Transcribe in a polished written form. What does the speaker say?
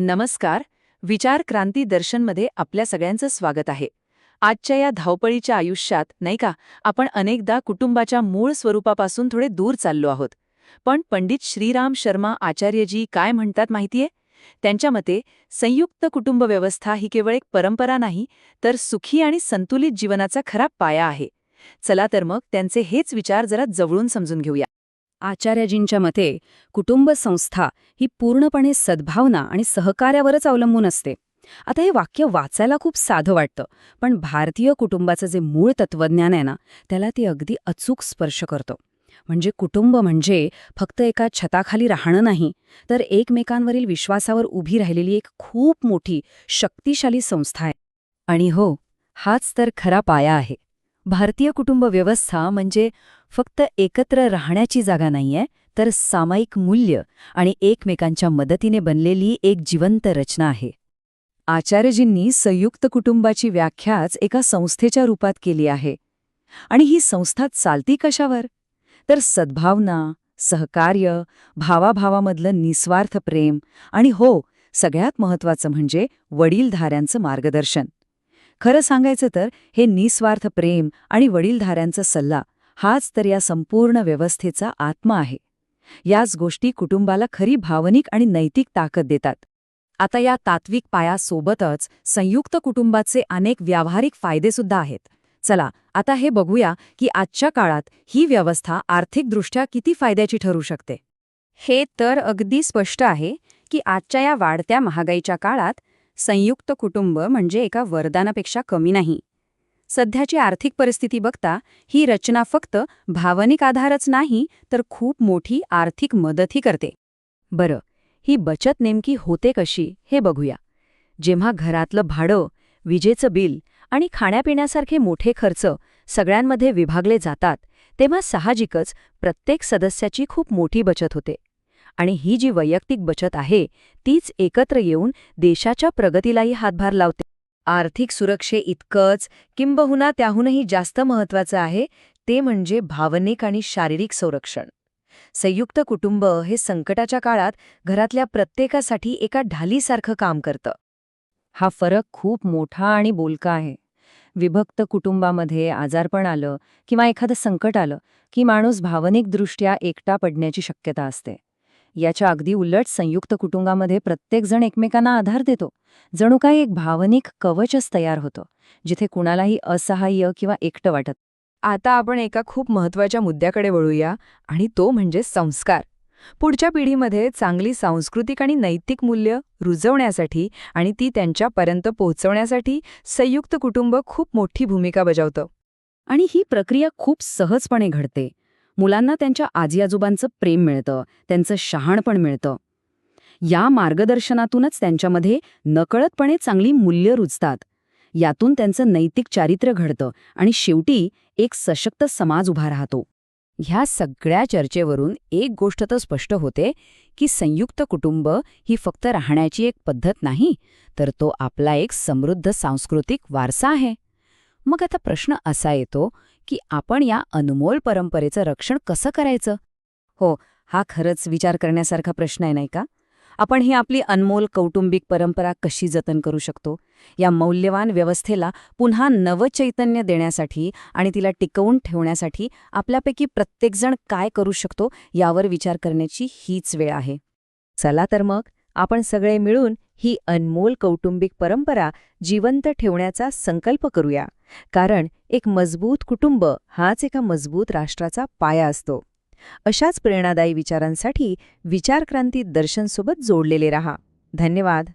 नमस्कार. विचार क्रांती दर्शनमध्ये आपल्या सगळ्यांचं स्वागत आहे. आजच्या या धावपळीच्या आयुष्यात नाही का, आपण अनेकदा कुटुंबाच्या मूळ स्वरूपापासून थोडे दूर चाललो आहोत. पण पंडित श्रीराम शर्मा आचार्यजी काय म्हणतात माहितीये? त्यांच्या मते संयुक्त कुटुंब व्यवस्था ही केवळ एक परंपरा नाही, तर सुखी आणि संतुलित जीवनाचा खरा पाया आहे. चला तर मग त्यांचे हेच विचार जरा जवळून समजून घेऊया. आचार्यजींच्या मते कुटुंब संस्था ही पूर्णपणे सद्भावना आणि सहकार्यावरच अवलंबून असते. आता हे वाक्य वाचायला खूप साधं वाटतं, पण भारतीय कुटुंबाचं जे मूळ तत्वज्ञान आहे ना, त्याला ते अगदी अचूक स्पर्श करतं. म्हणजे कुटुंब म्हणजे फक्त एका छताखाली राहणं नाही, तर एकमेकांवरील विश्वासावर उभी राहिलेली एक खूप मोठी शक्तिशाली संस्था आहे. आणि हो, हाच तर खरा पाया आहे. भारतीय कुटुंब व्यवस्था म्हणजे फक्त एकत्र राहण्याची जागा नाहीये, तर सामायिक मूल्य आणि एकमेकांच्या मदतीने बनलेली एक जिवंत रचना आहे. आचार्यजींनी संयुक्त कुटुंबाची व्याख्याच एका संस्थेच्या रूपात केली आहे. आणि ही संस्था चालती कशावर? तर सद्भावना, सहकार्य, भावाभावामधलं निस्वार्थ प्रेम आणि हो, सगळ्यात महत्त्वाचं म्हणजे वडीलधाऱ्यांचं मार्गदर्शन. खरं सांगायचं तर हे निस्वार्थ प्रेम आणि वडीलधाऱ्यांचा सल्ला हाच तर या संपूर्ण व्यवस्थेचा आत्मा आहे. याच गोष्टी कुटुंबाला खरी भावनिक आणि नैतिक ताकद देतात. आता या तात्विक पायासोबतच संयुक्त कुटुंबाचे अनेक व्यावहारिक फायदेसुद्धा आहेत. चला आता हे बघूया की आजच्या काळात ही व्यवस्था आर्थिकदृष्ट्या किती फायद्याची ठरू शकते. हे तर अगदी स्पष्ट आहे की आजच्या या वाढत्या महागाईच्या काळात संयुक्त कुटुंब म्हणजे एका वरदानापेक्षा कमी नाही. सध्याची आर्थिक परिस्थिती बघता ही रचना फक्त भावनिक आधारच नाही, तर खूप मोठी आर्थिक मदतही करते. बरं, ही बचत नेमकी होते कशी हे बघूया. जेव्हा घरातलं भाडं, विजेचं बिल आणि खाण्यापिण्यासारखे मोठे खर्च सगळ्यांमध्ये विभागले जातात, तेव्हा साहजिकच प्रत्येक सदस्याची खूप मोठी बचत होते. आणि ही जी वैयक्तिक बचत आहे तीच एकत्र येऊन देशाच्या प्रगतीलाही हातभार लावते. आर्थिक सुरक्षे इतकंच किंबहुना त्याहूनही जास्त महत्त्वाचं आहे ते म्हणजे भावनिक आणि शारीरिक संरक्षण. संयुक्त कुटुंब हे संकटाच्या काळात घरातल्या प्रत्येकासाठी एका ढालीसारखं काम करतं. हा फरक खूप मोठा आणि बोलका आहे. विभक्त कुटुंबामध्ये आजारपण आलं किंवा एखादं संकट आलं की माणूस भावनिकदृष्ट्या एकटा पडण्याची शक्यता असते. याच्या अगदी उलट संयुक्त कुटुंबामध्ये प्रत्येकजण एकमेकांना आधार देतो. जणू काही एक भावनिक कवचच तयार होतं, जिथे कुणालाही असहाय्य किंवा एकटं वाटत. आता आपण एका खूप महत्त्वाच्या मुद्द्याकडे वळूया आणि तो म्हणजे संस्कार. पुढच्या पिढीमध्ये चांगली सांस्कृतिक आणि नैतिक मूल्य रुजवण्यासाठी आणि ती त्यांच्यापर्यंत पोहोचवण्यासाठी संयुक्त कुटुंब खूप मोठी भूमिका बजावतं. आणि ही प्रक्रिया खूप सहजपणे घडते. मुलांना त्यांच्या आजी-आजोबांचं प्रेम मिळतं, त्यांचं शहाणपण मिळतं. या मार्गदर्शनातूनच त्यांच्यामध्ये नकळतपणे चांगली मूल्य रुजतात. यातून त्यांचं नैतिक चारित्र्य घडतं आणि शेवटी एक सशक्त समाज उभा राहतो. ह्या सगळ्या चर्चेवरून एक गोष्ट तर स्पष्ट होते की संयुक्त कुटुंब ही फक्त राहण्याची एक पद्धत नाही, तर तो आपला एक समृद्ध सांस्कृतिक वारसा आहे. मग आता प्रश्न असा येतो की आपण या अनमोल परंपरेचं रक्षण कसं करायचं? हो, हा खरंच विचार करण्यासारखा प्रश्न आहे नाही का? आपण ही आपली अनमोल कौटुंबिक परंपरा कशी जतन करू शकतो? या मौल्यवान व्यवस्थेला पुन्हा नवचैतन्य देण्यासाठी आणि तिला टिकवून ठेवण्यासाठी आपल्यापैकी प्रत्येकजण काय करू शकतो यावर विचार करण्याची हीच वेळ आहे. चला तर मग आपण सगळे मिळून ही अनमोल कौटुंबिक परंपरा जिवंत ठेवण्याचा संकल्प करूया. कारण एक मजबूत कुटुंब हाच एका मजबूत राष्ट्राचा पाया असतो. अशाच प्रेरणादायी विचारांसाठी विचार क्रांती दर्शनसोबत जोडलेले रहा. धन्यवाद.